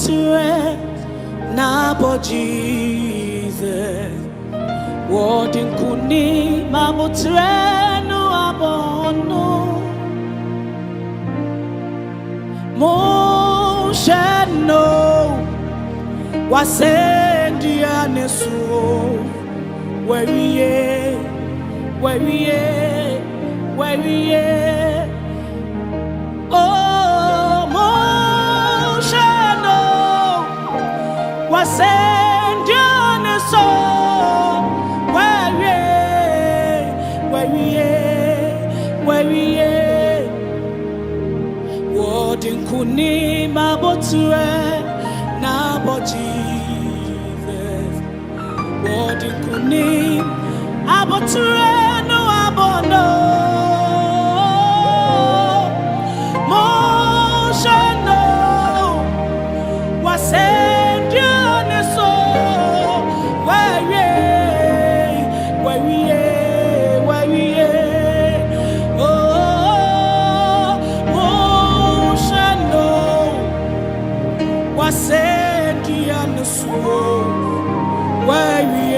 mabutre na bo Jesus. What in kuni mabutre no abono. Mo shano wasendi anesu. Where we oh, moshano wasend on the soul. Where we what in kuni maboture na bo Jesus. What in kuni aboture no abono. Moshano wasend on the soul. Where we oh, moshano wasend on the soul. Where we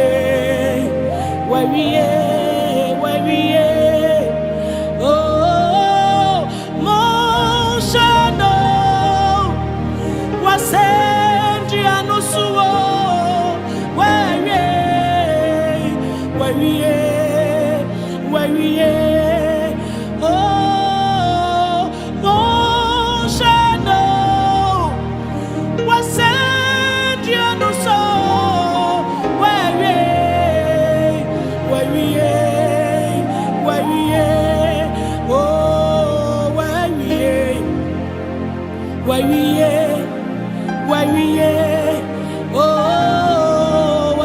oh, moshano wasend on the soul. Where we oh, moshano wasend on the soul.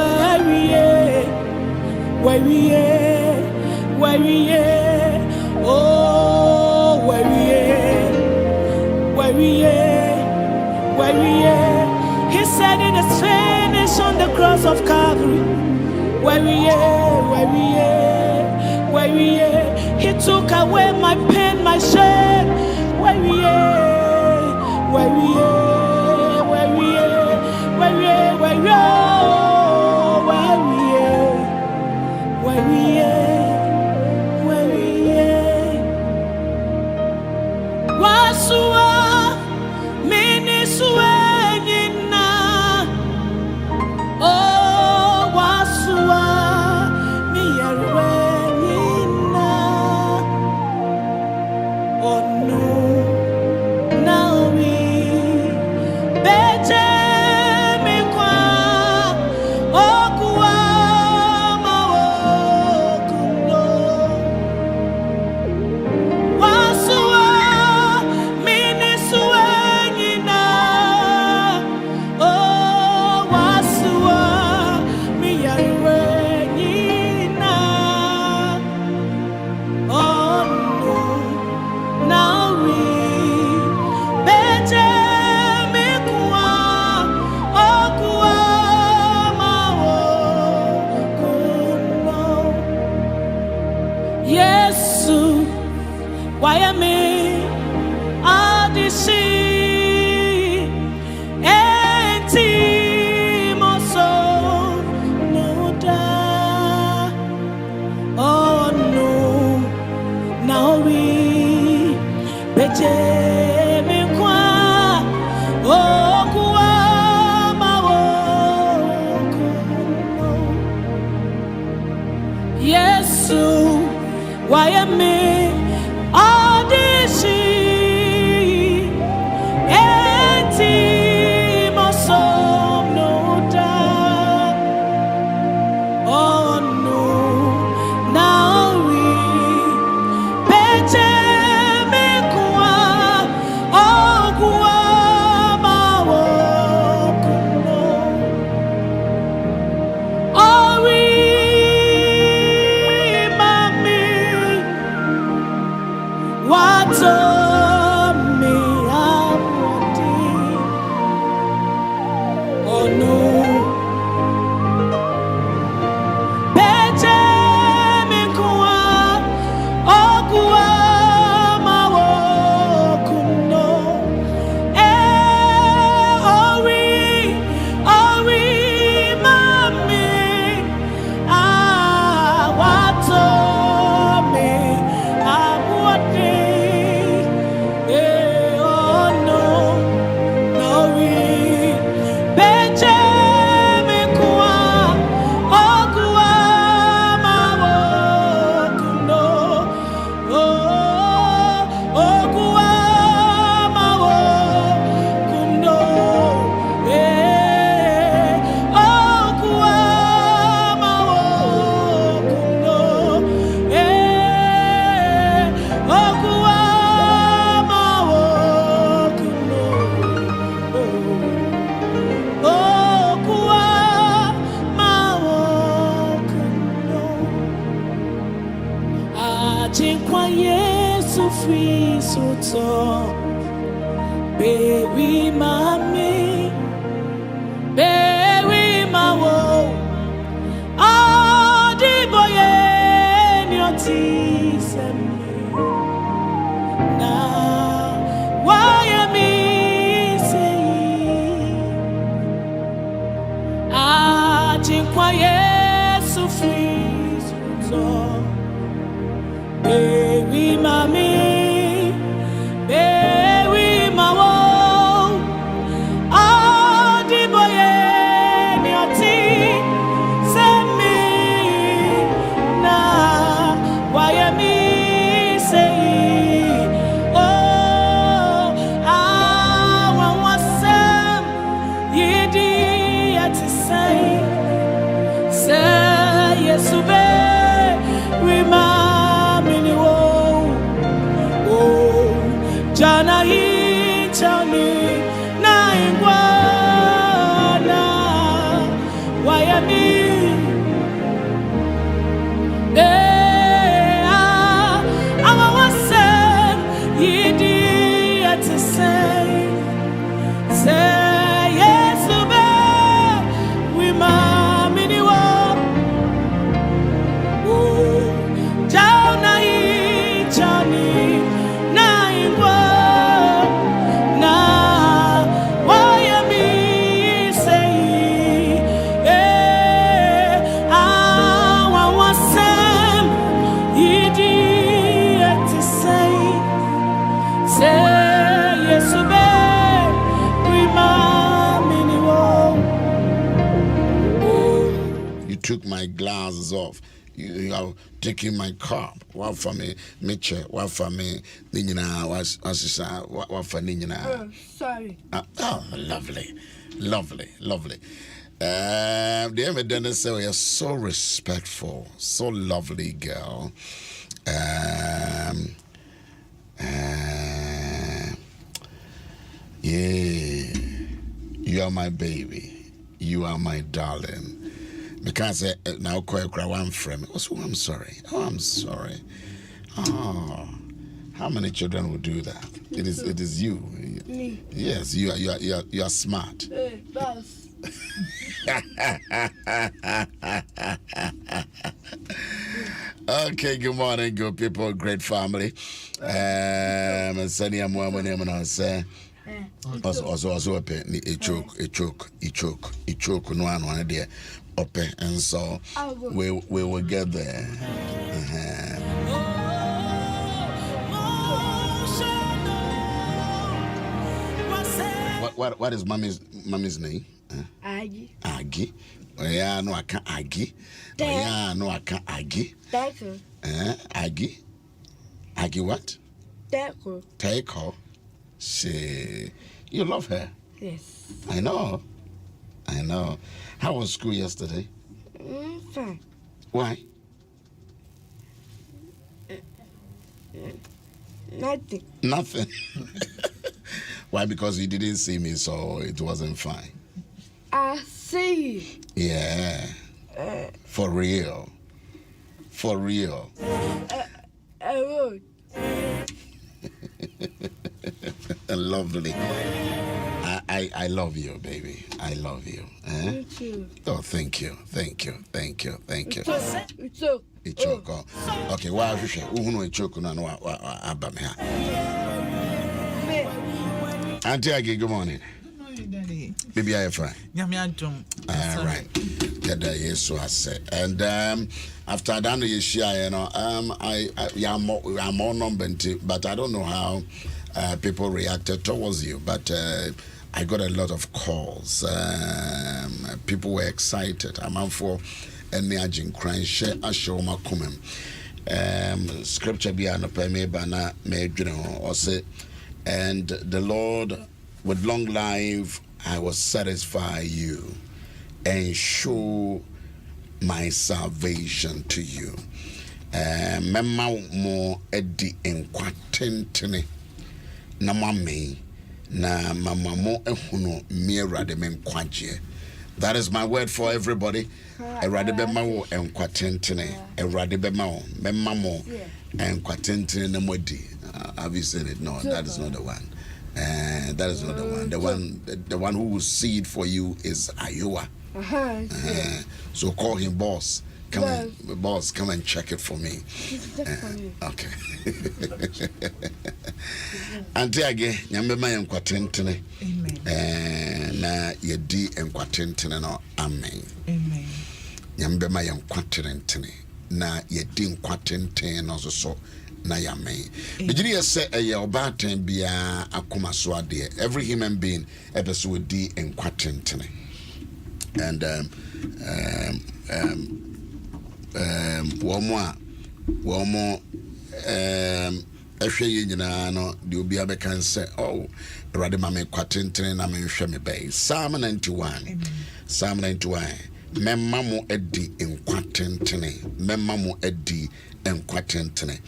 Where we oh, where he said it is finished on the cross of Calvary. Where we he took away my pain, my shame. Where we Wasua mini suenyina. Oh, wasua mi yarwenyina. Oh no, now we beje mi kwa okuwa mawokuno. Wasua mini suenyina. Oh, wasua mi yarwenyina. Oh no, now we beje mi kwa okuwa mawokuno. Yesu, why am I adisi enti moso nuda. Oh no, now we beje mi kwa okuwa mawokuno. Yesu, why am I adisi enti moso nuda. Oh no, now we beje mi kwa okuwa mawokuno. Oh we mami free so tall. Baby mommy, baby my woe. Oh, the boy in your teeth and me. Now, why am I saying? Ah, Chinkwaye so free so tall. Baby mommy, baby my woe. Oh, the boy in your teeth. Send me now. Why am I saying? Oh, I want some. You did to say yes, remind me. Oh, Jana he tell me na ingwana. Why am I want some. You did to say yes, remind me. Took my glasses off. You are taking my cup. What for me, Mitchell? What for me, Nina? What for Nina? Sorry. Oh, lovely. The evidence say you're so respectful, so lovely girl. Yeah, you are my baby. You are my darling. Because now one frame. I'm sorry. I'm sorry. Oh, how many children will do that? It is you. Me. Yes, you are smart. Hey, boss. Okay, good morning, good people, great family. Sani amwa na say. Also a choke no one there. Open, and so we will get there. What is mommy's name? Aggie. Yeah, no, I can't Aggie. Yeah, no, I can't Aggie. Aggie. Aggie what? Take her. She, you love her. Yes. I know. How was school yesterday? Fine. Why? Nothing. Why? Because you didn't see me, so it wasn't fine. I see you. Yeah. For real. I would. Lovely. I love you, baby. I love you. Me too. Oh, thank you. It's Okay, why are you choking on Abam here? Auntie Aggie, good morning. Baby, are you fine? Yeah, Adom. All right. Yes, I said. And after that, you know, I'm more number, but I don't know how people reacted towards you. But I got a lot of calls. People were excited. I'm out for any agent crying. Share a show my comment. Scripture be an opeme bana me or say, and the Lord with long life I will satisfy you and show my salvation to you. Mema mo edi enkwatentene na mame na mama mo ehunu miera de menkwaje That is my word for everybody. Erade bema wo enkwa tentene. Erade bema wo memma mo enkwa tentene na modi. Have you seen it? No, that is not the one. That is not the one. The one who will see it for you is Ayua. So call him boss. Come and check it for me. Okay. Ante age nyambe ma yenkwa tentene. Amen. Na yedi enkwa tentene no. Amen. Amen. Nyambe ma yenkwa tentene na yedi enkwa tentene no so na yame. Bigiri yese eye obaten bia akoma so ade. Every human being ebeso we di enkwa tentene. And womo ehwe ye nyina no de obi abekan se oh Erade ma me kwatentene na me hwe me bay. Psalm 91. Psalm 91. Memma mo edi enkwatentene. Memma mo edi enkwatentene.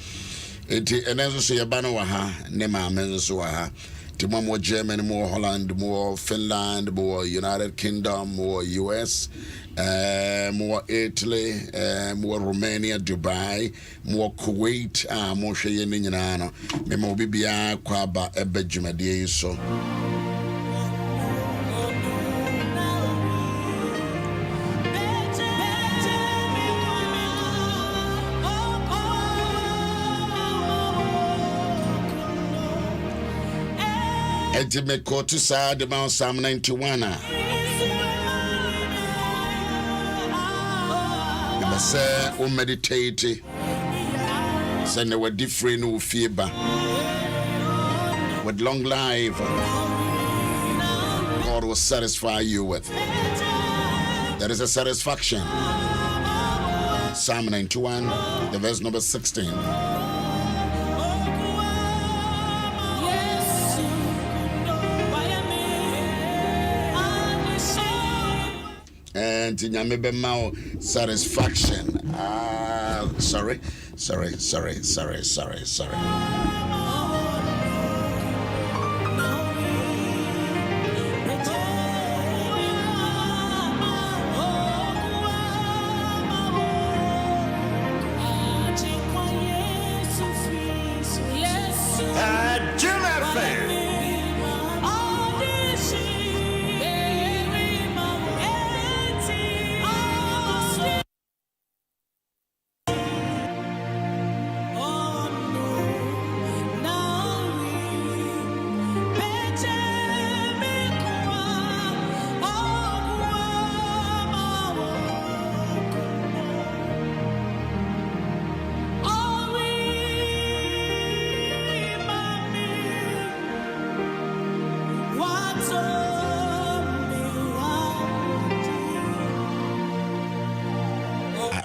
Enti enenso so ye ba no wa ha ne ma menso so wa ha. Ti mo Germany, mo Holland, mo Finland, mo United Kingdom, mo US, mo Italy, mo Romania, Dubai, mo Kuwait, mo hweye ne nyina no. Me mo bibia kwa ba ebe dwumadie so. Ejime kotu sa de ma Psalm 91 a. Iba se o meditate. Se ne wadi free no fieba. With long life, God will satisfy you with. There is a satisfaction. Psalm 91, the verse number 16. And nyame be ma satisfaction. Sorry.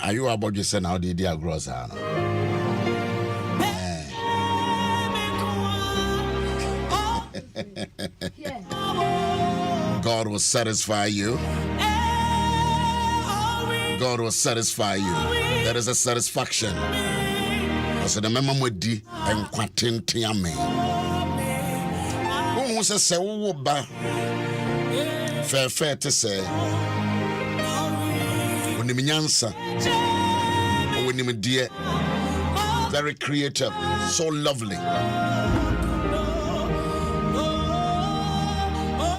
Are you about to say now the idea grows? God will satisfy you. God will satisfy you. There is a satisfaction. So the memo di and quatinti ame. Who wants to say, "Oh, ba fair to say." Owusu-Ansah, dear, very creative, so lovely.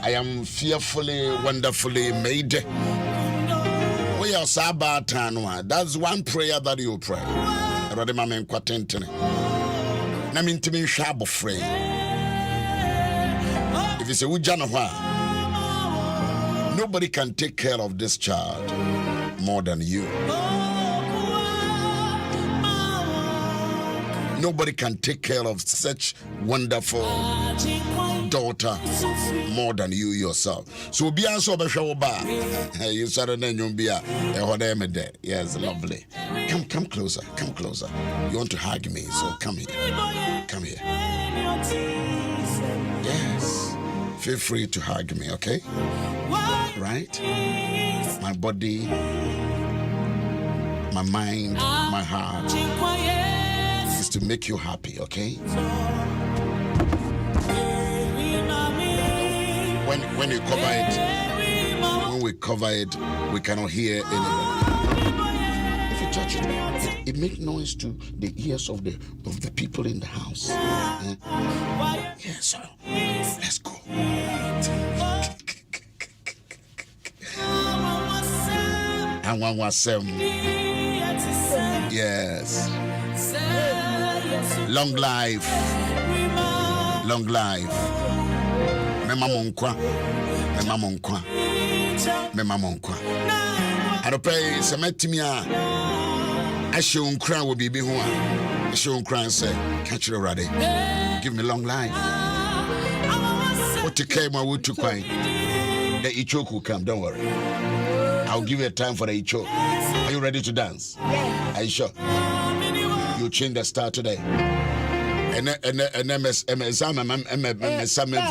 I am fearfully, wonderfully made. We are Sabatanwa. That's one prayer that you pray. Rademamen Quatentine. Namintimin Shabo frame. If you say Ujanahwa, nobody can take care of this child more than you. Nobody can take care of such wonderful daughter more than you yourself. So be answer ba. You started then you'll be a yes, lovely. Come closer, come closer. You want to hug me, so come here. Come here. Yes. Feel free to hug me, okay? Right? My body, my mind, my heart is to make you happy, okay? When you cover it, when when we cover it, we cannot hear anybody. If you touch it, it makes noise to the ears of the people in the house. Yes, sir. Let's go. And 117. Yes. Long life. Long life. Mema monkwa. I don't pay some metimia. I show unkra will be who I show unkra say, catch you already. Give me long life. What to came my wood to quite. The Ichok will come, don't worry. I'll give you a time for the Ichok. Are you ready to dance? Yes. Are you sure? You change the star today. And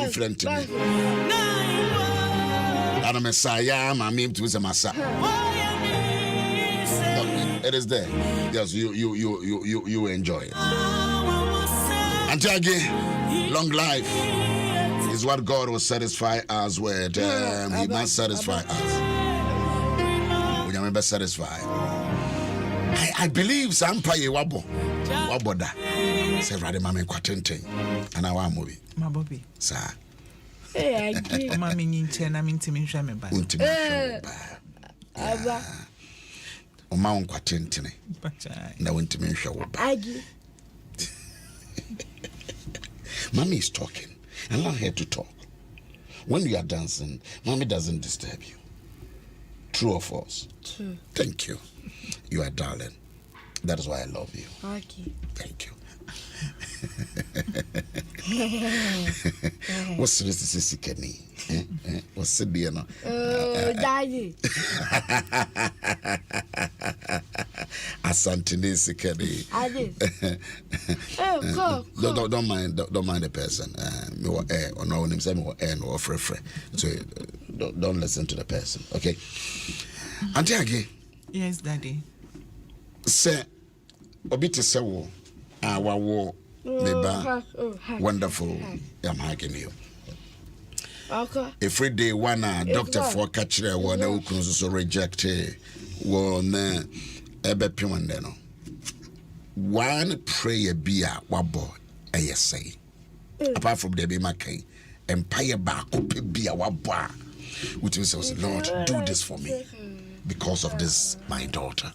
different to me. And a Messiah, my meme to a Massa. It is there. Yes, you enjoy it. And again, long life is what God will satisfy us with. He must satisfy us. We remember satisfy. I believe Sampaye Waboda. Say Radi Mame Quatente. And I want movie. My Bobby. Sir. Hey, I give Mammy Ninchen, I'm intimate. Oma Quatente. Now went to me show. Mommy is talking. I'm not here to talk. When you are dancing, mommy doesn't disturb you. True or false? True. Thank you. You are darling. That is why I love you. Okay. Thank you. What's this Kenny? What's it be? Daddy. Asantini Sikeni. Don't mind the person. Me wa or no him say me wa no free. So don't listen to the person. Okay. Auntie Agi. Yes, Daddy. Say obiti say wo awawo neba wonderful. I'm hugging you. Okay. Every day one doctor for catch there one who so reject one ebe piwande no. One prayer be a wabo say. Apart from the be makai empire back be a wabo. Which means Lord, do this for me because of this my daughter.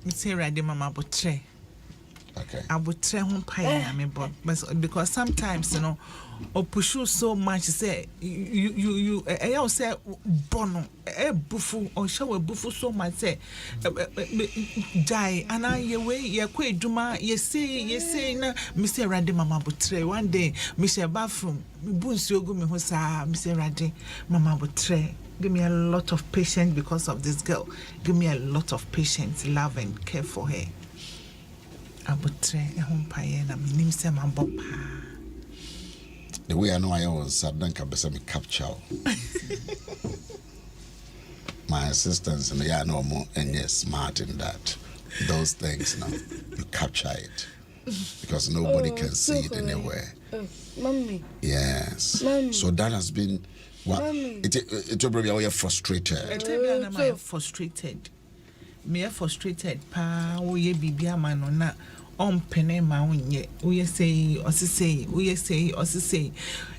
Me say Radi Mama Botre. Okay. I would try home pie but because sometimes or push you so much say you I say bono bufu or show a bufu so much say die and I ye way ye quay duma ye say na Mr. Radi Mama Botre one day Mr. Bathroom boons you go me hosa Mr. Radi Mama Botre. Give me a lot of patience because of this girl. Give me a lot of patience, love and care for her. Abutre home pie na minim se mambopa. The way I know I was Sadanka Besame capture my assistants and they are no more and yes smart in that. Those things now you capture it because nobody can see it anywhere. Mommy. Yes. Mommy. So that has been what it will be frustrated. I'm frustrated. Me frustrated pa wo ye bibia ma no na on pene ma wonye wo ye say osisei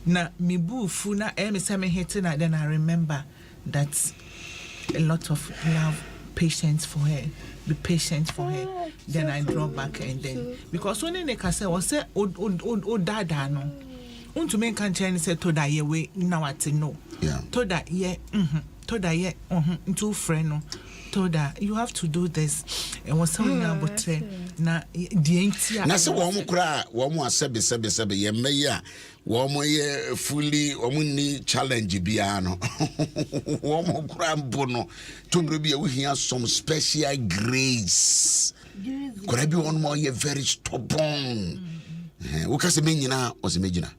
na me bufu na me say me hit na then I remember that a lot of love patience for her be patient for her then I draw back and then because when they can say was say o dada no unto men can change say to that ye we now at no to that ye into friend no told her you have to do this and was so na botre na the entia na se wo mo kra wo mo asebe ye meya wo mo ye fully wo mo ni challenge bia no wo mo kra mbo no to bro bia wo hia some special grace kra bi won mo ye very stubborn wo ka se menyina o se megyina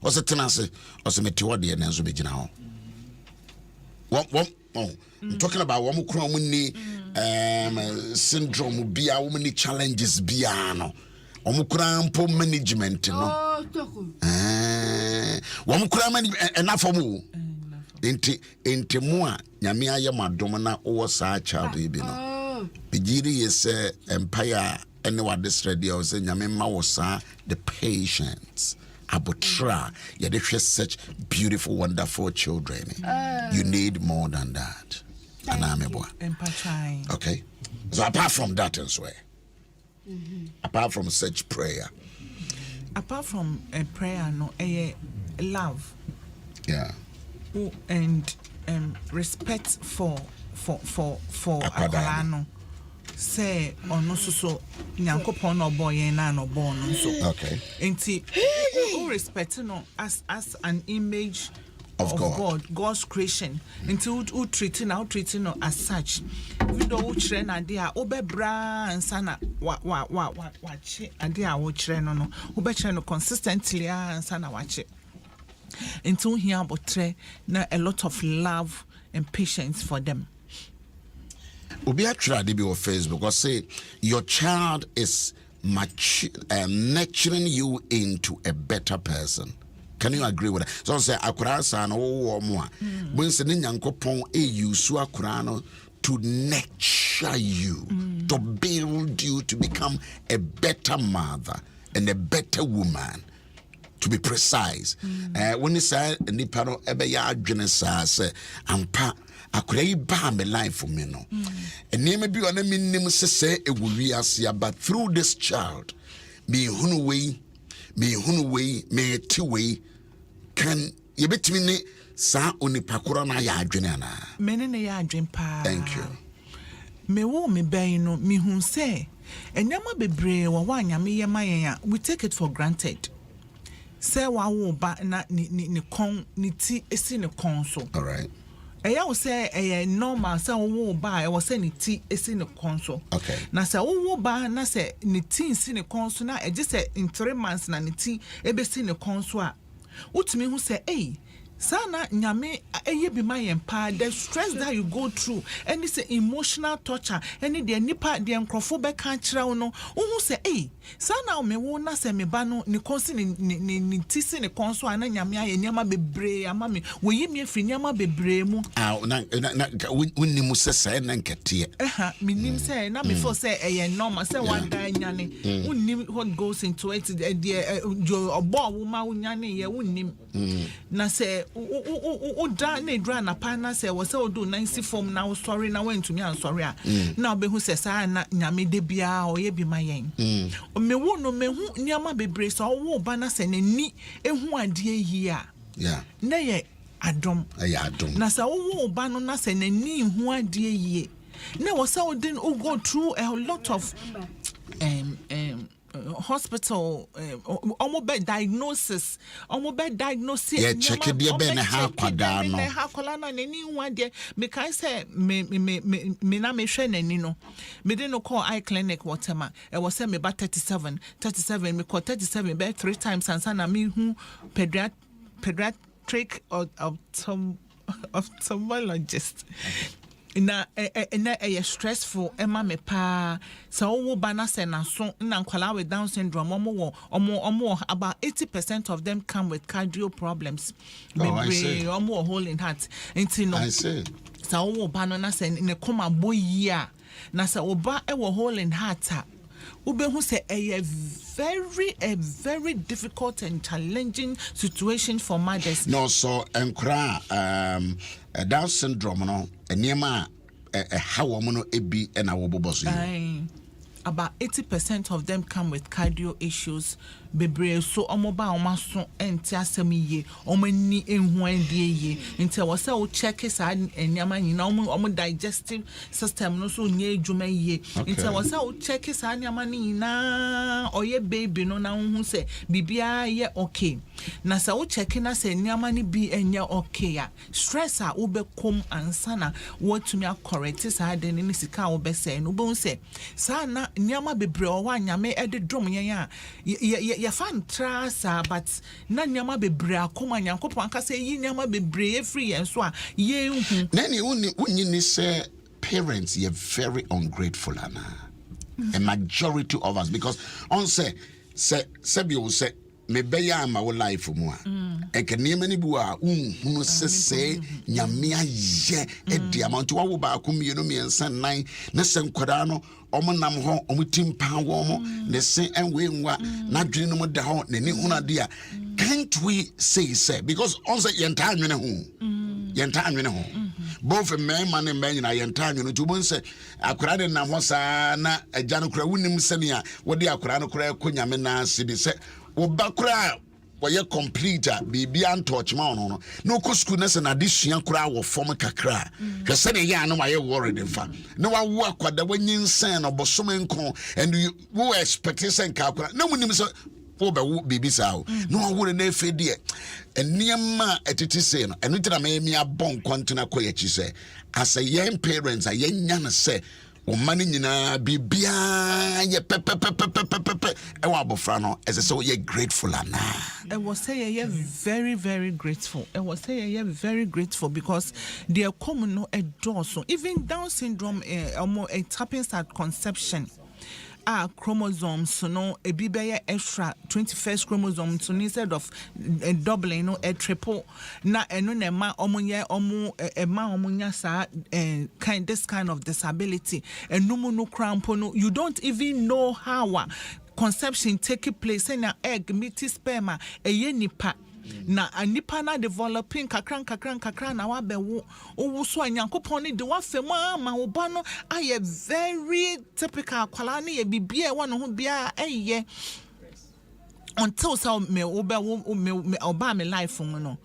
o se tenase o se meti wode na so megyina ho I'm talking about woman cromony syndrome bia woman challenges biano omukrampo management no woman management enough for mu Inti mua nyame aye madom na wo sa child bi no. Bigiri is empire anywhere this ready or say nyame ma wo sa the patience. Abotra, yeah, they share such beautiful, wonderful children. You need more than that. Okay. So apart from that as well, apart from such prayer, apart from a prayer, no, a love, yeah, and respect for Aqualano. Say or no so nyankopon no boy na no born so okay enti who respect no as an image of God's creation enti who treating no as such we do who chere na dey a obebra ansa na wa che ade a wo chere no wo chere no consistently ansa na wa che enti who here abotre na a lot of love and patience for them. Obi attra dey be on Facebook because say your child is nurturing you into a better person. Can you agree with that? So say akura san wo mo a when say nyankopon use akura no to nurture you, to build you to become a better mother and a better woman. To be precise, when you say nipa no ebe ya adwene sa say ampa akura yi ba me life for me no and name bi on me nim say e wo wiase but through this child me hunu we me ti we can ye betimi ne sa onipa koro na ya adwene ana me ne ya adwen pa. Thank you. Me wo me ben no me hu say enyama bebre wo anyame ye mayen we take it for granted. Say wa wo ba na ni kon ni ti esi ni kon so. All right. Eya wo say normal say wo ba e wo say ni ti esi ni kon so. Okay. Na say wo ba na say ni ti esi ni kon so na e just say in 3 months na ni ti e be si ni kon so a. Utimi hu say sana nyame eye bi ma yen pa the stress that you go through any say emotional torture any the nipa the enkrofo be kan kire wo no hu say sana o me wo na say me ba no ni konsi ni tisi ni konso ana nyame aye nyama bebre ama me wo yi me afri nyama bebre mu na wonni mu say na nkete me nim say na me for say normal say one day nyane wonni what goes into it the obo wo ma wo nyane ye wonni na say o da na dra na pa na say wo say o do 90 form na wo sorry na when to me an sorry a na obehu say sa na nyame de bia o ye bi ma yen me wo no me hu nyama bebre so wo ba na say nani ehu ade yi a yeah na ye adom na say wo ba no na say nani hu ade yi na wo say o den o go through a lot of hospital almost bed diagnosis yeah check it be na ha kwada no ha kola na nani hu ade me kan say me na me hwe nani no me dey no call eye clinic whatever e was say me ba 37 me call 37 be 3 times and na me hu pediatric ophthalmologist na stressful ema me pa so wo ba na se na so na nkwala with Down syndrome omo about 80% of them come with cardio problems. I see. Omo hole in heart enti no I see. so wo ba no na se ne koma boyi a na se wo ba e wo hole in heart a ubehu say a very difficult and challenging situation for mothers. No, so enkra Down syndrome no enema how woman ebi and our bobos. About 80% of them come with cardio issues. Bebre so omoba omaso enti asem ye omani enhu ande ye nti wo say o check sa enyama nyina omo digestive system no so nye adwuma ye nti wo say o check sa enyama nyina oye baby no na hu say bibia ye okay na sa o check na say enyama ni bi enye okay ya stress a wo be kom ansana wo tumi correct sa de ni sika wo be say no bo say sa na enyama bebre o wa nyame e de drum yen a ya fan trasa but na nyama bebre akoma nyankopon aka say yi nyama bebre free yen so a ye hu na ni unyi ni say parents ye very ungrateful ana a majority of us because on say you say me beya ma wo life mu a enka niema ni bu a hunu sese nyame aye edi amount wa wo ba ko mienu miensa nan ne se nkwada no omo nam ho omo timpa wo mo ne se enwe nwa na dwene no mo da ho ne ni hunu ade a can't we say because on say yenta anwene ho both men man and men na yenta anwene to bon say akura de nam ho saa na agya no kura wunim sene a wo de akura no kura ko nyame na se bi se wo ba kura woye complete bibi antouch ma no no ko school na se na de sua kura wo form kakra hwe se ne ya no waye worried fa na wa wo akwada wanyinsan no bosom nko and you wo expect say nka kura na munim so wo be wo bibi sao no wo na efe de eniema etiti se no eno tira me mi abon kontena koyechi se as a young parents a yenya na se o mani nyina bibia ye pepepepepepepe e wa bofra no ese so ye grateful ana I was say ye very very grateful. I was say ye very grateful because they are common no a so even Down syndrome it happens at conception. Chromosomes, so no a bibe extra 21st chromosome, so instead of doubling, no a triple. Na eno ne ma omunya sa this kind of disability. And no crampo no. You don't even know how conception take place. And na egg meet sperma a yenipa. Na anipa na developing kakran na wa be wo so anyankopon ni de wa fema ma wo ba no aye very typical kwala na ye bibia wa no ho bia eye until so me oba me life no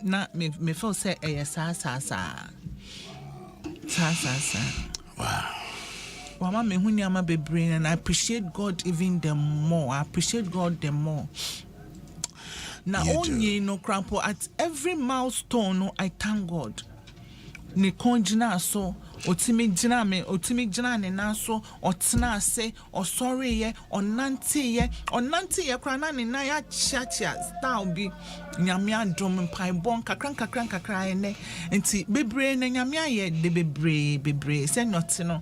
na me feel say eye sa wow. Mama me hu ni ama bebre and I appreciate God even the more. I appreciate God the more. Now, only no crampo at every milestone, no, I thank God. Ne konjina so, otimi jina ne na so, otina se, o sorry ye, o nanti ye, krana ne na ya chacha, style bi, nyamia drum pai bon, kakran ene, enti bebre ne nyamia ye, de bebre, se notino.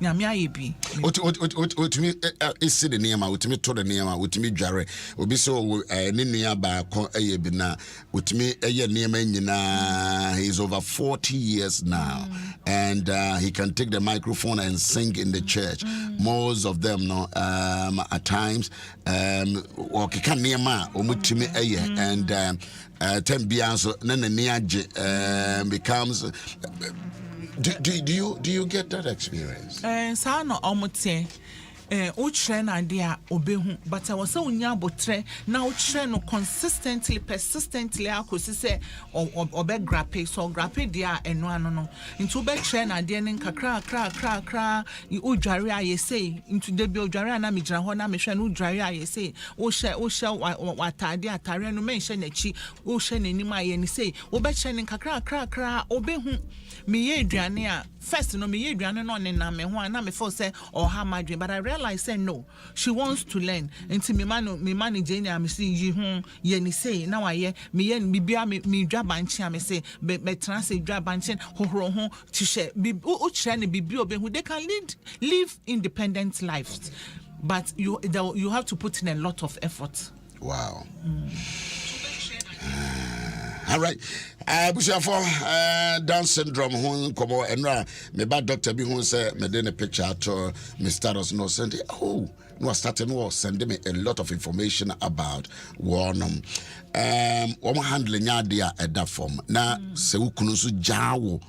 Nyamia yebi otimi isi de niam otimi to de niam otimi dware obi so ne nua ba ko ayebi na otimi eye niam nyina. He is over 40 years now and he can take the microphone and sing in the church. Most of them no at times o kika niam omutimi eye and tembia so na niaje becomes Do you get that experience? Sa no omote o tre na dia obehu but I was say unya botre na o tre no persistently akosi se obe grape so grape dia eno ano no into be tre na dia nen kakra o dware aye say into de bi o dware na me gira ho na me hwe no dware aye say o hye atare no me hye na chi o hye nanim aye ni say o be hye nen kakra obehu me ye aduane a first no me ye aduane no ne na me ho na me feel say or ha madwen but I realize say no she wants to learn until me manage any am see yi ho ye ni say na wa ye me ye bibia me dwa banche am say be translate dwa banche hohoro ho to share o kire ne bibi obehu they can live independent lives but you have to put in a lot of effort. Wow. All right. For Down syndrome, who come on and me bad doctor be who say me then a picture to me status no send it. Oh, no starting was sending me a lot of information about one handling idea at that form. Now se ukunusu jawo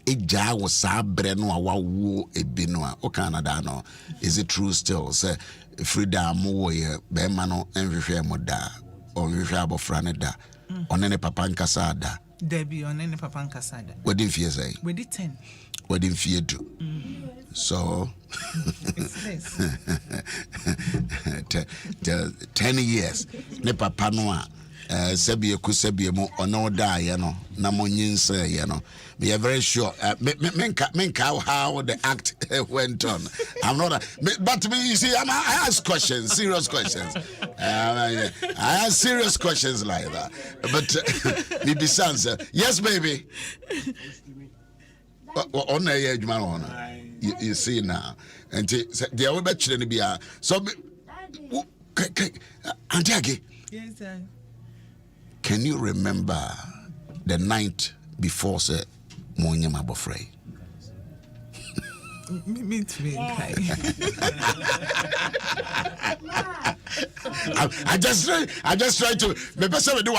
ejawo sabre no awawo ebino o Canada no. Is it true still? Say freedom wo ye be ma no enhwehwe mo da o nhwehwe abofra da. Onene papa nkasa da. Debbie onene papa nkasa da. What did you say? We did 10. What did you do? So it's less. 10 years. Ne papa no sebie ku sebie mo ono da ye no na mo nyinse ye no. We are very sure. Menka how the act went on. I'm not, but you see, I ask questions, serious questions. I ask serious questions like that. But Bibi Sans, yes, baby. You see now, and the other bet be so. Auntie Age. Yes, sir. Can you remember the night before say Monyam Abofrey? Me too. I just try to maybe someone do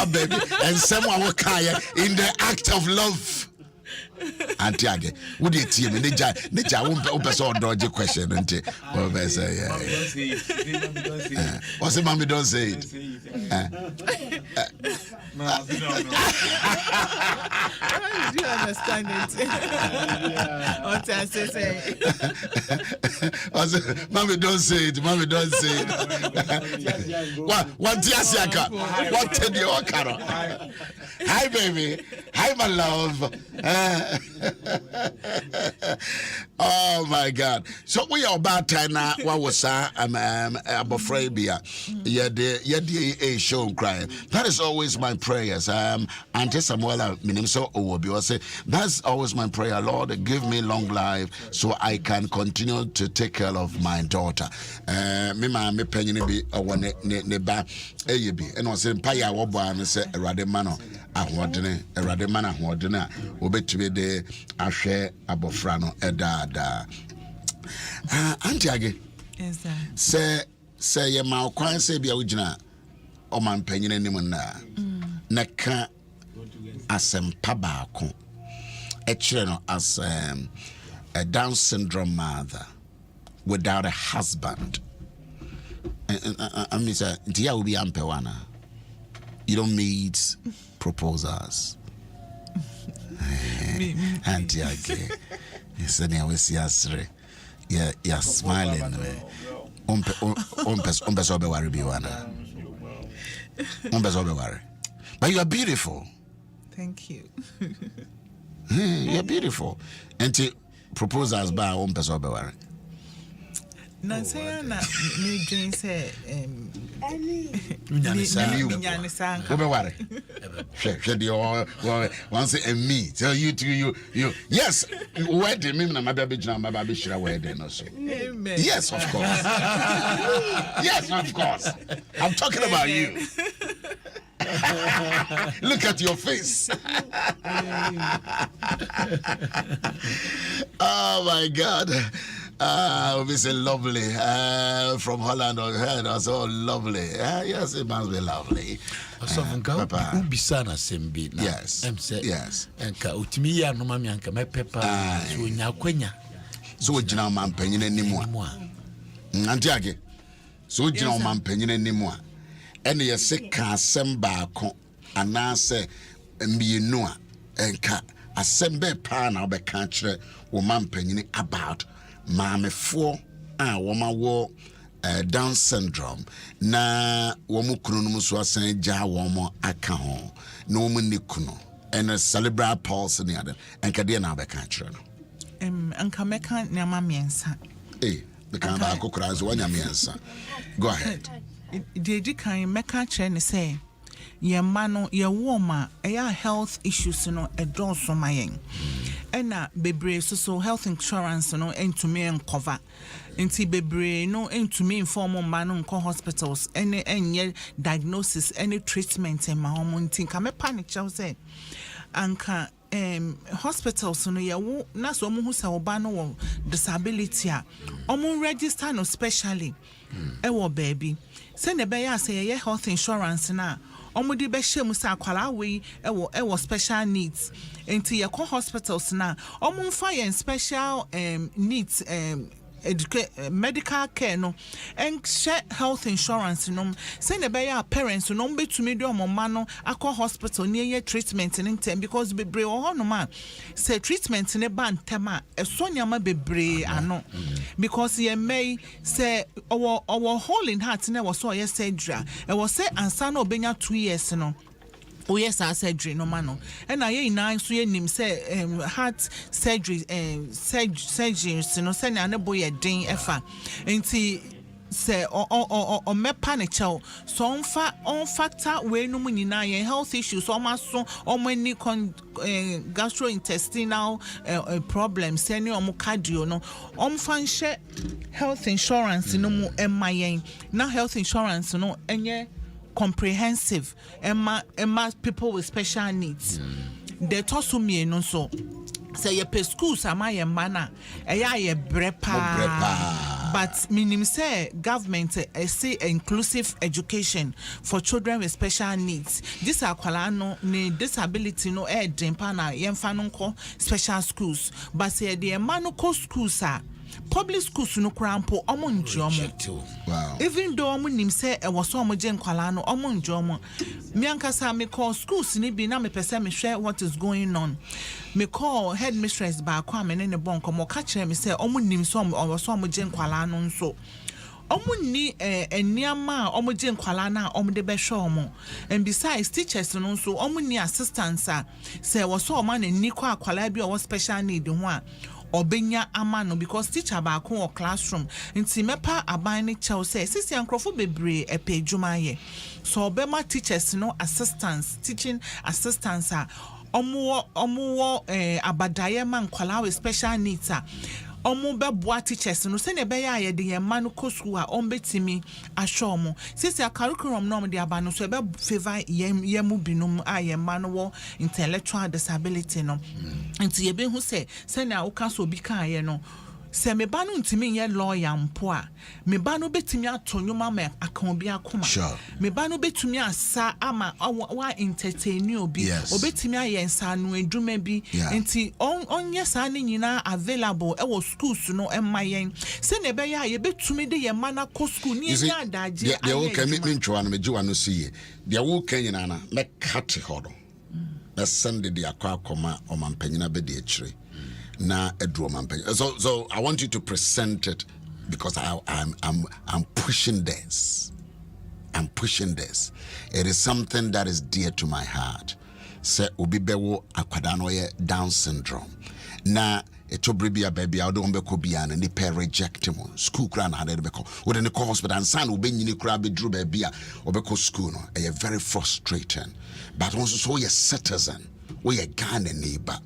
baby and someone will kaya in the act of love. Auntie Age, would you tell me? Nija won't person dodgy question, auntie. Well, say, yeah. What's the mommy don't say it? No. Do you understand it? What I say? Mommy don't say it. Mommy don't say it. What Tiasiaka? What did you Okaro? Hi, baby. Hi, my love. Oh my God! So we are about time now. What was Abofrey Bia? Yeah, show crying. That is always my prayers. Auntie Samuela Minimso Owobi say that's always my prayer. Lord, give me long life so I can continue to take care of my daughter. Me penny be ne ba eyebi. And was saying Paya Wobo and say Rademano. Rademana Hodena, Obetube de Ashe Abofrano Edada. Auntie Age, yes, sir. Say, your mouth, quite say, be a wigina, or man penny anyone na. Naka asem pabako, a children as a Down syndrome mother without a husband. I mean, sir, Dia will be ampewana. You don't meet proposals. Auntie Age, you said I was yesterday. You're smiling. But you are beautiful. Thank you. You're beautiful. And proposals by Ombezobeware. Nancy, me dream say, once a me tell you to you. Yes, wedding, my baby, my baby, should I wedding also? Yes, of course. Yes, of course. I'm talking about you. Look at your face. Oh my God. It's lovely. From Holland, I heard us all lovely. Yes, it must be lovely. So, Ubisana Sembi. Yes. Yes. And Kautimiya no mami anka my pepper. So nyakwenya. So jina man penyin anymore. Auntie Age. So jina man penyin anymore. And ye se ka semba ko anase mbienu a enka asembe pa na obeka kire wo man penyin about maamefo a woma wo Down syndrome na womu kunu no so asan ja womo aka ho na womu ne kunu and cerebral palsy ne ade enka de na obeka kire no anka meka nyama miensa the kan ba kokora zo wanya miensa. Go ahead. Dedi kan meka kire ne say ye mano ye woma eya health issues no edonso mayen ena bebre so health insurance no entumi encover enti bebre no entumi inform ma no nko hospitals ene enye diagnosis any treatment ma homo nti ka me panic chow say anka hospitals no ye wo na so mo hu sa oba no wo disability a omo register no specially e wo baby say ne be ya say ye health insurance na omudi be shemu sa kwala we e wo special needs enti ye ko hospitals na omumfa ye special needs medical care no and share health insurance no say ne be ya parents no betumi do omoma no akọ hospital near treatment in time because bebre wo no ma say treatment ne ban tema eso nyama bebre ano because ye may say our hole in heart na was so ye surgery e was say ansa na obenya 2 years no. Oh yes, I surgery no mano. And I ain't so ye nim say heart surgery surgery no say na boy a din efa. Enti say or mepa ne chow so on factor we no mu nyina yen health issues o maso o mani gastrointestinal problems any o cardio no o mfa health insurance no mu emma yen na health insurance no enye comprehensive emma people with special needs the tosu me no so say your schools ama ye mana eya ye brepa but minim say government say inclusive education for children with special needs this akwala no ne disability no dempa na yemfa no nko special schools but say the emano ko schools are public schools no krampo omo njomo wow even though omo nim say e wo so omo je nkwala no omo njomo me ankasa me call schools ni bi na me pese me hwe what is going on me call headmistress ba kwa me ne bonko mo ka kire me say omo nim so omo je nkwala no nso omo ni eniama omo je nkwala na omo de be hwe omo and besides teachers no nso omo ni assistants say wo so omo na ni kwa akwala bi o special need ho a obenya amano because teacher ba ko o classroom nti mepa aban ne chew say sisi ankrofo bebre epejuma ye so obema teachers no assistants teaching assistants omo abadaye man kwala with special needs omo beboa teachers no se ne be ya ye de ye manu ko school ombetimi ahwe omo sisi curriculum no de aba no so be favor ye mu binum ye manu wo intellectual disability no nti ye be hu se na wo ka so bi kan ye no se me ba no ntimi ye lawyer mpo a me ba no betimi atonyoma ma akon bi akoma me ba no betumi asa ama wa entertain obi obetimi aye nsa no adwuma bi nti onye sa ne nyina available e wo schools no emma yen se ne be ya ye betumi de ye mana ko school ni nya adaje de wo kan me ntwa no meji wa no siye de wo kan nyina na me cut hodo na send de akoma o mampanyina be de akire na edro mampanyina so I want you to present it because I'm pushing this. I'm pushing this. It is something that is dear to my heart. Se obi bewo akwada no ye Down syndrome. Na etobri bia baby a odon beko bia na ni pe reject him. School kra na de beko. Wo de ne call hospital and san obi nyini kra be dru baby a obeko school no. E very frustrating. But also so ye citizen. We are Ghana neighbor.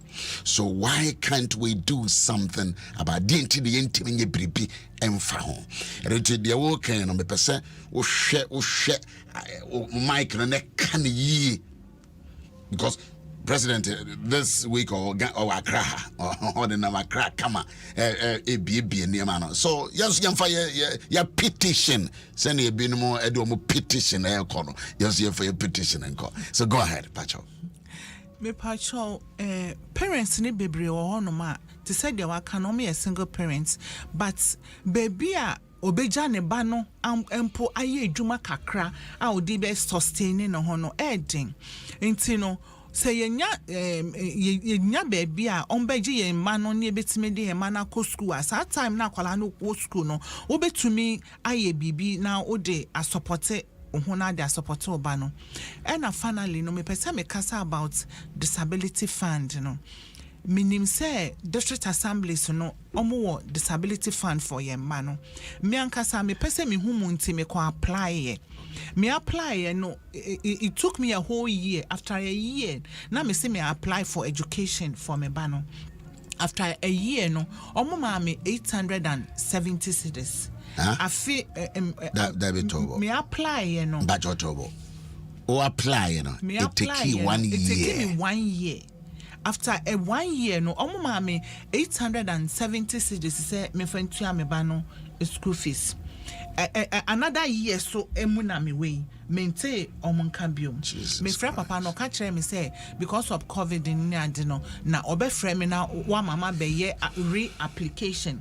So why can't we do something about the intimate bribi emfa ho? Rete de wo kan no me pese wo hwe mic no ne kan yi because president this week or Accra or the Accra kama ebie niam no so yes yemfa ya petition say na ebi no mo edo mo petition e ko no yes ye for your petition enko so go ahead Pacho. Me pacho parents ni bebre wo hono ma to say they were no me a single parents but baby a obeja ne ba no empo aye adwuma kakra a odi be sustain no hono edin enti no say yenya baby a onbeji ye ma no ne betime de ye ma na ko school at that time na kwala no ko school no obetumi aye bibi na ode a support uhuna their support obano and finally no me pesa me kasa about disability fund no minim say district assemblies no omo disability fund for ye man no me ankasa me pesa me hu munti me ko apply no it took me a whole year. After a year now me say me apply for education for me bano after a year no omo ma me 870 cedis. I feel that be tobo. Me apply, you know. Budget tobo. Or apply, you know. It take you 1 year. It take me 1 year. After a 1 year, no, omo mami 870 cedis say me friend to me bano school fees. Another year so emuna me way maintain omonkabium. Me friend papa no catch me say because of COVID in no na obe friend me na wa mama be ye re-application.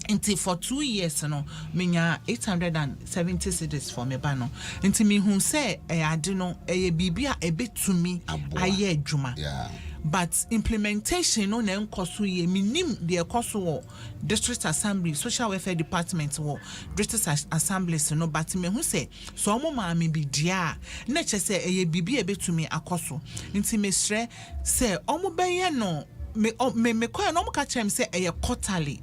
Until for 2 years no minya 870 cedis for me bano until me who say adino bibia ebetumi aye adwuma but implementation no na nkoso ye minim de ekoso wo district assembly social welfare department wo district assemblies no but me who say so omo ma me bi dia na che say bibia ebetumi akoso until me sre say omo beye no me koya no mo ka chem say quarterly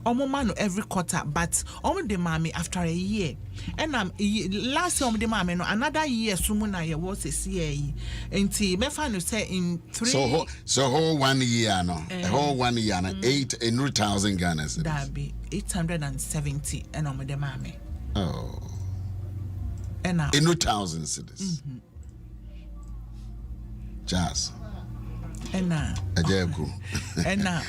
omo man every quarter, but omo de mami after a year. And last year omo de mami no another year sumuna ye was a CA. Enti me find say in 3 so whole 1 year no. A whole 1 year no 800,000 Ghana cedis. That be 870 and omo de mami. Oh. And 800,000 cedis. Jazz. And Ajeku. And now,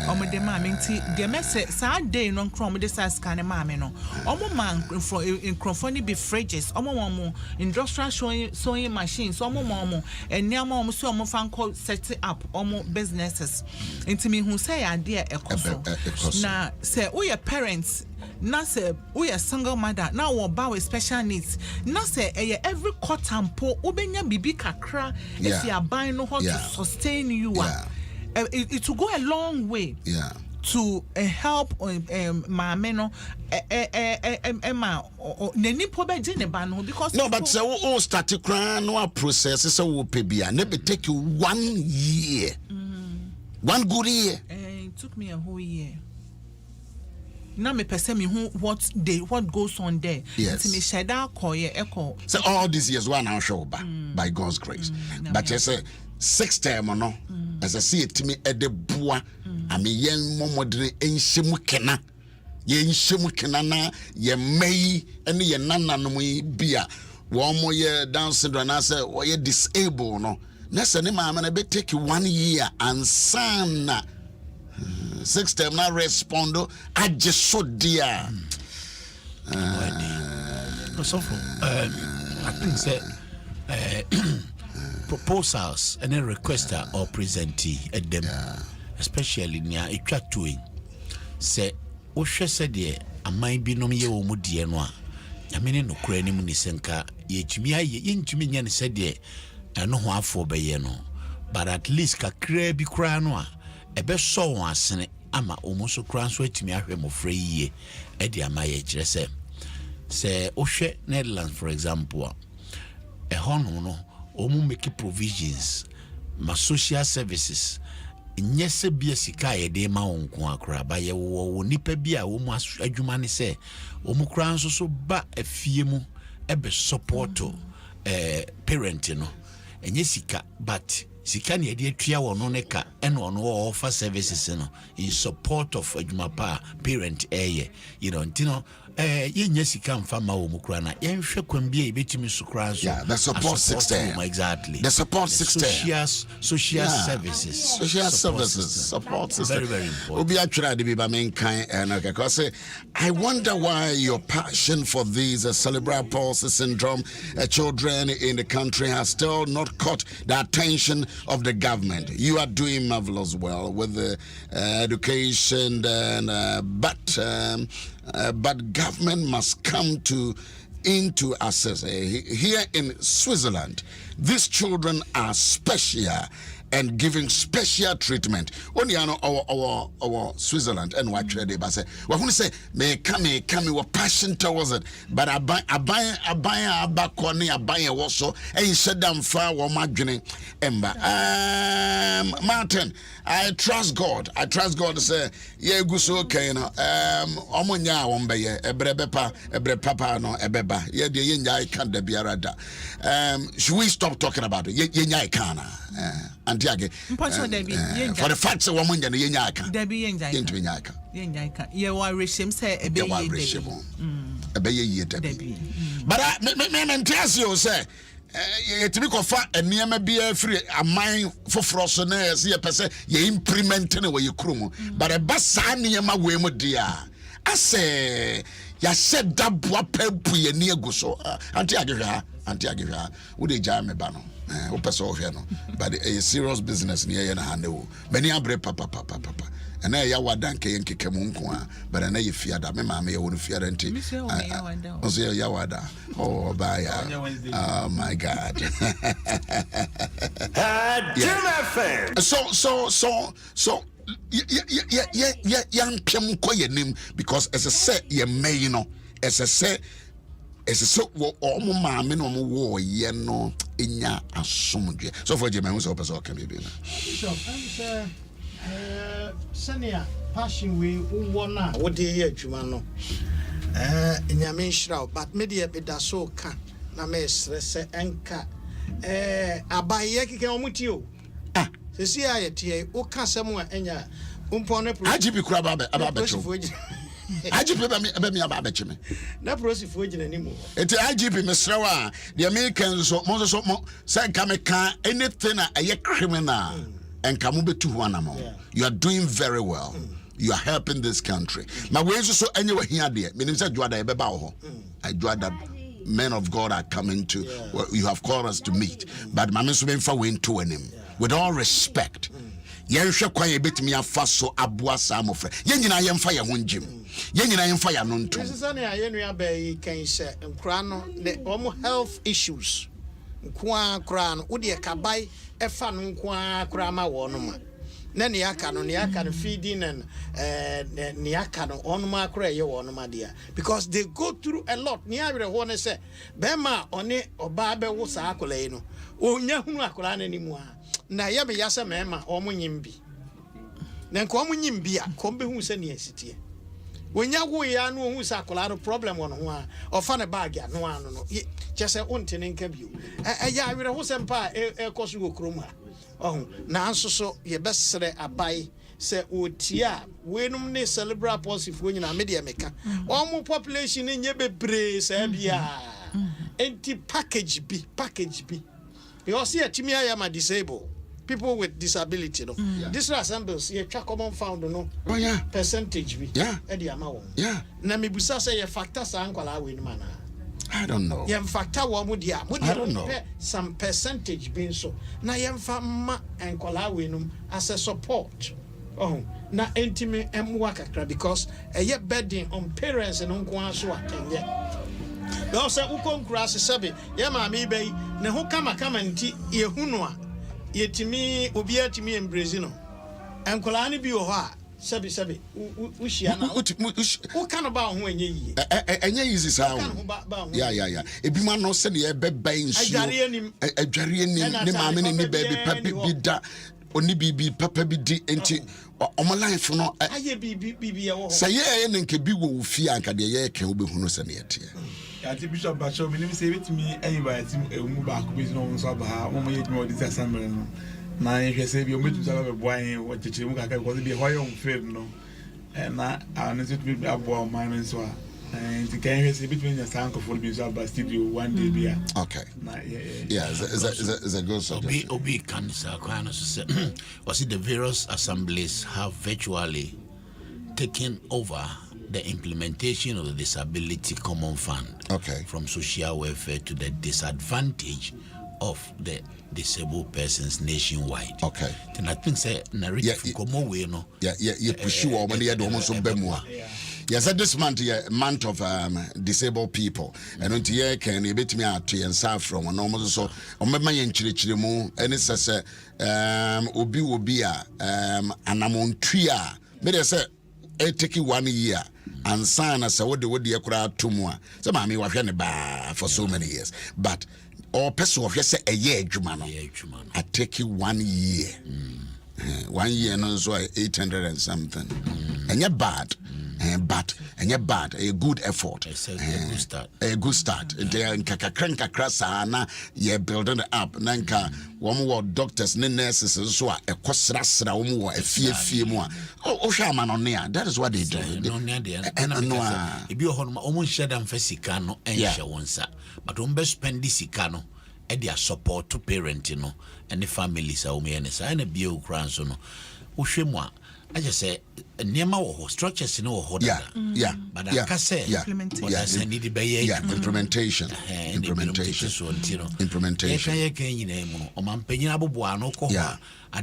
omo de mami nti de me say Saturday no krom de sa scan mami no. Omo man in crofoni be fridges, omo industrial sewing machines, omo eniama omo so omo fan call set up omo businesses. Nti me hu say ade ekoso. Na say we your parents na say we a single mother na wo ba with special needs na say every quarter mpo obenya bibi kakra if you are buying no how to sustain you it will go a long way to help maame no ma nani po be je ne ba no because no but say we start kran no process say we pay bia na be take you 1 year 1 good year it took me a whole year. Now me person me who what goes on there. Yes. Me sheda koye echo. So all these years one now show by God's grace. But you say 6 term no as I see it me e de boa ami yen momodre enhyemu kena. Ye enhyemu kena na ye mai ene ye nananom bia wo mo ye down syndrome na say wo ye disabled no. Na say ne ma na be take 1 year and sana 6 term na respondo aje so dia so I think say proposals and a requester or presentee at them especially near a chat to say o said ye amai bi no ye wo mu die no a amene no kura ni mu ni senka ye tumi aye ye ntumi nya ne said ye eno ho afo be ye no but at least kakra bi kura no a ebe so won asene ama omuso kran so atimi ahwe mofre yie e di ama ye kire se ohwe Netherlands for example e hono no omu make provisions ma social services nyese bia sika ye de ma wonko akra ba ye wo nipa bia wo mu adwuma ne se omu kran so ba afie mu ebe supporto parent no enye sika but sika ne de atua wono ne ka eno ono offer services no in support of adwumapa parent you know ntino yenya sika mfa ma wo mukura na yenhwe kwambia ebetimi sukura so the support system exactly the support system social services support system very very important obi atwira de bi ba menkan and because I wonder why your passion for these cerebral palsy syndrome children in the country has still not caught the attention of the government. You are doing marvelous well with the education and but government must come into access. Here in Switzerland, these children are special and giving special treatment. Only our Switzerland and what they say. We want to say me come with passion towards it, but I buy also and shut down far or margin. Martin, I trust God. To say yeah go so okay no omonya wombe ye ebre papa no ebeba ye de yenya kan da biarada. Should we stop talking about it? Yenya kana for the fact that woman and yenya there be yenya ye wa reshim say ebe ye debi but me tell you say to be confa eniema bia free amine for so na say pese ye implement na we krumu but e ba sa niema we mu dia ase ya said that boa pempu ye ni aguso anti agihwa wo de ja me ba no o pese o hwe no but a serious business ni ye na handle many abre papa and I yawadan ke nkeke mu nko a but na ye fiada me ma me ye wonu fiada nti o so yawada oh bye oh my god so yan pem ko yenim because as I say ye may no as I say so wo ma me no mo wo ye no enya asomdwe so for je me hu so person can be na sure senior passion we wona wo de ye adwuma no nyame nhyira but me de be da so ka na me srese enka abaye keke omuti o se si ayete o ka sem a enya umpo ne pro ajibi kura ba betro ajibi ba mi aba betcheme na prosifo gina ni mo eti ajibi mesrewa the Americans so mo say nka me ka anything a criminal enka mo betu ho anamo you are doing very well. You are helping this country. My way so anywhere here there. Meaning say Juada ebeba ho. I Juada men of God are coming to you have called us to meet. But my men so benfa we into him. With all respect. Yen hwe kwan ebetimi afa so aboa sa mofre. Yen nyina yemfa ye ho njim. Yen nyina yemfa ya no ntom. Sisa na ye nua ba yi kan se nkura no the health issues. Nkwa kura no wo de kabai efa no nkwa kura ma wo no ma. Na ne aka no feeding and ne aka no onuma akra ye wonuma dia because they go through a lot ne awere ho ne se be ma one oba be wo sa akola yi no onya hunu akola na nimu a na ye be yasa me ma omunyim bi na nko omunyim bi a ko be hu se ne asitie wonya wo ya no hu sa akola no problem won ho a ofa ne bag ya no ano no chese onte ne nka bio ya awere ho se mpa e koso go krom ha na so ye besere abai se otia wenum ne cerebral palsy fo nyina me de meka omo population nye bebre se bia enti package B you see atimi ayama disabled people with disability no this assembles ye twa common found no percentage bi e de ama won na mebusa se ye factor sa ankwala wenum ana I don't know. Yem factor wo mu dia. I don't know. Some percentage being so. Na yem fa ma enkola wenum as a support. Na intime emwa kakra because ye burden on parents and nko aso atenye. Now say ukonkura sebe ye ma me bai ne ho kama nti ye hunu a ye timi obi atimi embrace no. Enkola ne bi wo ho a Sabi ushia na u kan ba ho enye yi enye yi sisa ya ebi ma no se ne be ban nsu adware ni ne ma me ni baby papa bi da oni bibi papa bi di enti omo life no aye bibi ya wo say ye ne nke bi wo fi anka de ye kan obehunu se ne yete ati bishop bacho me nim say betimi invite mu ba ko bi no so ba ha mo ye dimo this assembly no na ye say bi o metu sala be boan wo chichi mu kaka because bi hoye on fail no na anese to be abo man so and the can say between the sound of be so ba studio one day bia okay is a good suggestion obi cancer kwana so say was it the various assemblies have virtually taken over the implementation of the disability common fund from social welfare to the disadvantage of the disabled persons nationwide. Then I think say narrative komo we no. Push you over the do so bemwa. Yes, at this month month of disabled people. And until ye can you bet me out to and south from and almost so on my enchiri mu and it's say obi anamon tria. But they say it take 1 year. And sign as a what the crowd to more. So, mammy was for so many years. But or person of yes a year, Jumano. I take you 1 year. 1 year, no, so 800 and something. And you're bad. But and you're bad, a good effort. A good start. They are in Kakakranka Krasana, you're building up. Nanka, one more doctors, nurses, so a cosrasra, a fear more. Oh, shaman on there. That is what they do. And no, if you're almost shed and Fesicano and Shawansa, but don't best spend this Sicano. And their support to parenting and the families are omianes and a bio cransono. Ushimwa. I just say Nema or structures in all but I can say implementation. At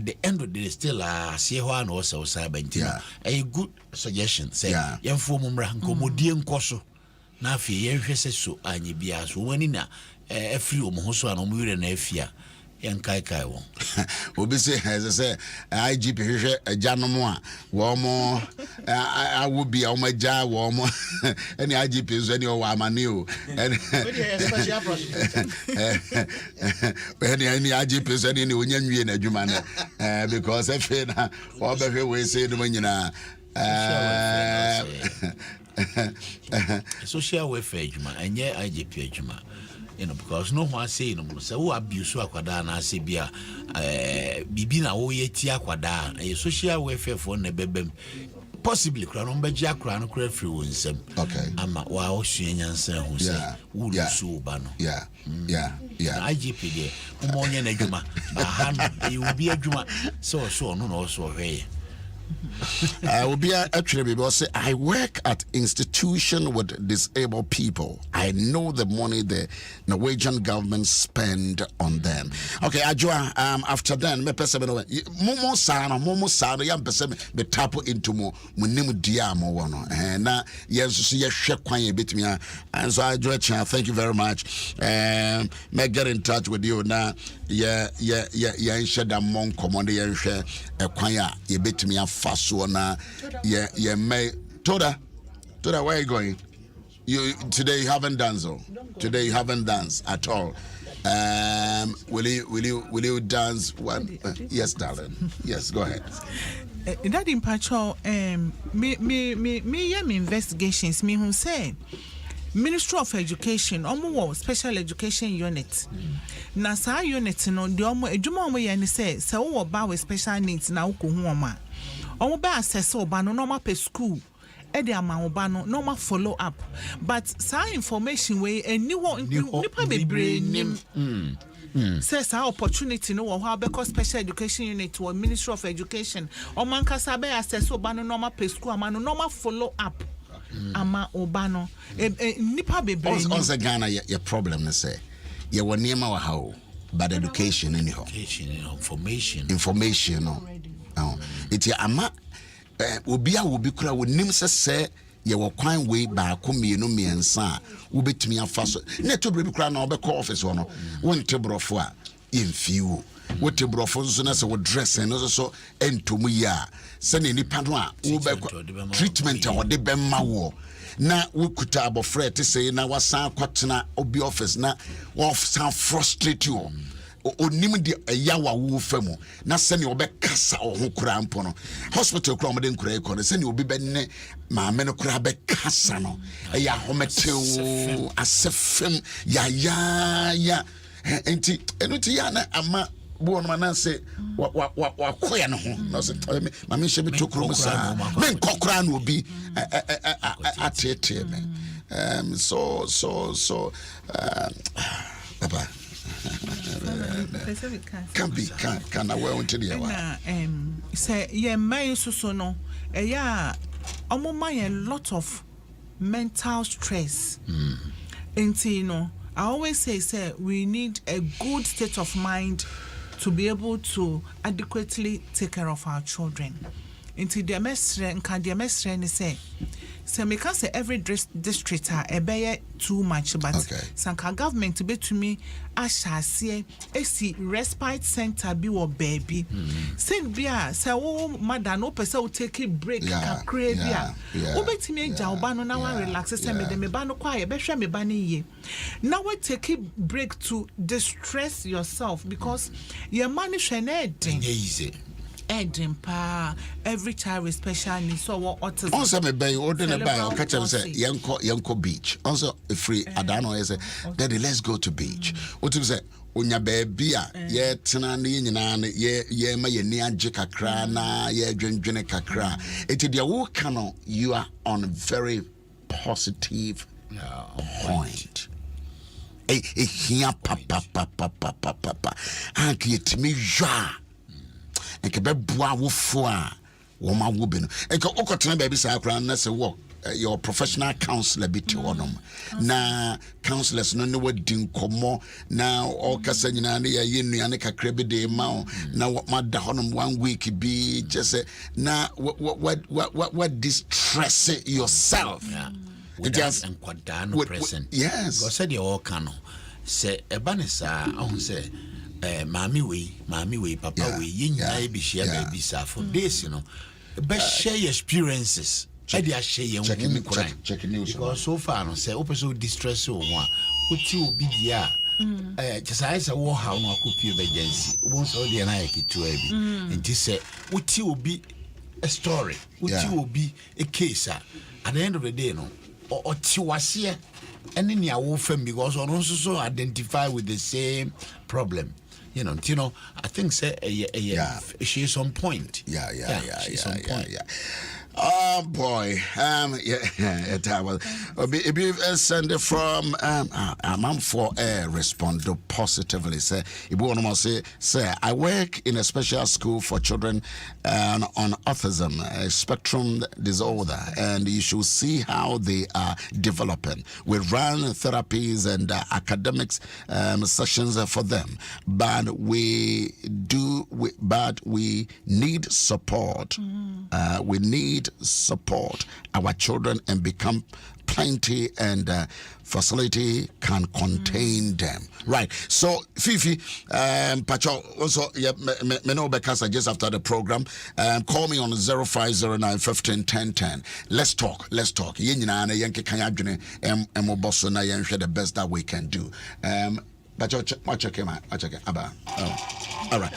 the end of the day, still Siehuan also Sabantina. A good suggestion. Say, young Fomumra, Comodian Coso. Nafi, Yenfes so, Anibias, Wenina, a few Mohoso and Omur and Efia. Yan kai wo obi say as I say IGP hwehwe agano mo a wo mo I will be on my job wo mo any IGP so any o amane o special prosecutor any IGP so any onya nwie na adwuma na because efe na wo behwe we say no nyina Social welfare juma and yeah IGP juma. Because no one say no so who abuse akwada na say bia bibi na wo yeti akwada social welfare for na bebem possibly kra no beji akra no kra free wonsem okay ama wa o suenyansan hu say Owusu ba no IGP de umonye na adwuma ba ha no e obi adwuma so no no so hwe will be actually because I work at institution with disabled people. I know the money the Norwegian government spend on them. Okay, Ajua, after then, me pese momo sano ya pese me tapo into mo nimu diamo wono. Na yes ye hwe kwan ye betimi and so Ajua, thank you very much. Me get in touch with you na ye nshe da mon command ye hwe kwan ya ye betimi faso na yeah may Toda where are you going? Today you haven't danced today you haven't danced at all. Will you dance one? Yes darling, yes, go ahead. That in patrol me investigations me who say Ministry of Education omo special education unit na sa unit no de omo adwuma omo ye ne say wo ba with special needs na wo ko hu omo omo ba assess oba no normal per school e de ama oba no normal follow up but sa information we eniwo nipa bebre nim says our opportunity no wo because special education unit or Ministry of Education o man kasa be assess oba no normal per school ama no normal follow up ama oba no nipa bebre also Ghana your problem na say ye wo niema wa ha but education anyhow information no it's ama obi a wo bi kura wo nim se ye wo kwan we ba ko mienu miensa wo betumi afa so na to bi kura na obekọ office ho no won tebrofo a emfiwo wo tebrofo nso na se wo dress no so entomu ya se ne nipa no a wo be treatment a wo de be ma wo na wo kuta abofre te say na wasan kwatena obi office na wo san frustrate you onim de yawa wo famu na se ne obekasa ho kura mpo no hospital kura mo de nkura iko no se ne obi be ne maame no kura be kasa no ya hometew asefem ya enti enuti ya na ama bo no na se wa koya no ho na se maame hye bi tokro musa me nkokura na obi atete me so papa can I well into the say yeah my so no yeah a lot of mental stress you know I always say we need a good state of mind to be able to adequately take care of our children into the mestre and the mestre and say me can say every district are too much but sanka government be to me ashase esi respite center bi wo baby send bia say wo madam no person will take a break kakra bia wo betimi agya oba no na wa relax say me ba no kwa ye be hwe me ba ne ye now we take a break to distress yourself because your money hwe na edin easy Edimpa every child with special needs so what autism also me buy order na buy catch am say yanko beach also free adano say daddy let's go to beach what you say onya baby a ye tena na nyina na ye ma ye ni age kakra na ye dwendwene kakra it dey wo can you are on very positive point here papa anki etimi jwa enke be boa wo fo a wo ma wo be no enke okotena baby sa akra na se wo your professional counselor bit wonom na counselors no ne wadin komo na o kasa nyina ne ye nuane kakra be de ma na ma da honom 1 week bi just na what distress yourself it has enquadano present yes go said you all can say ebanesa on say Mami we papa we yinya be share baby sa for this you know be share your experiences e dey share your check news because so far no say opeso distress so one uti obi dia just I say wo how no akopie emergency won so dey na yake to abi enti say uti obi a story. Yeah. Will be a case. At the end of the day, no, or Tiwasia, and in your wolf, because on also identify with the same problem. You know, I think she's on point. She's on point. Oh boy, that was send it from I'm for respond positively. Say, if you want to say, I work in a special school for children on autism spectrum disorder, and you should see how they are developing. We run therapies and academics sessions for them, but we need support. We need support our children and become plenty, and facility can contain them. Right. So Fifi, Pacho also me know Bekasa just after the program. Call me on 0509 15 10 10. Let's talk. Yenyina na yenke kanya adwene bosso na yenhwe the best that we can do. Pacho check him out. Aba. All right.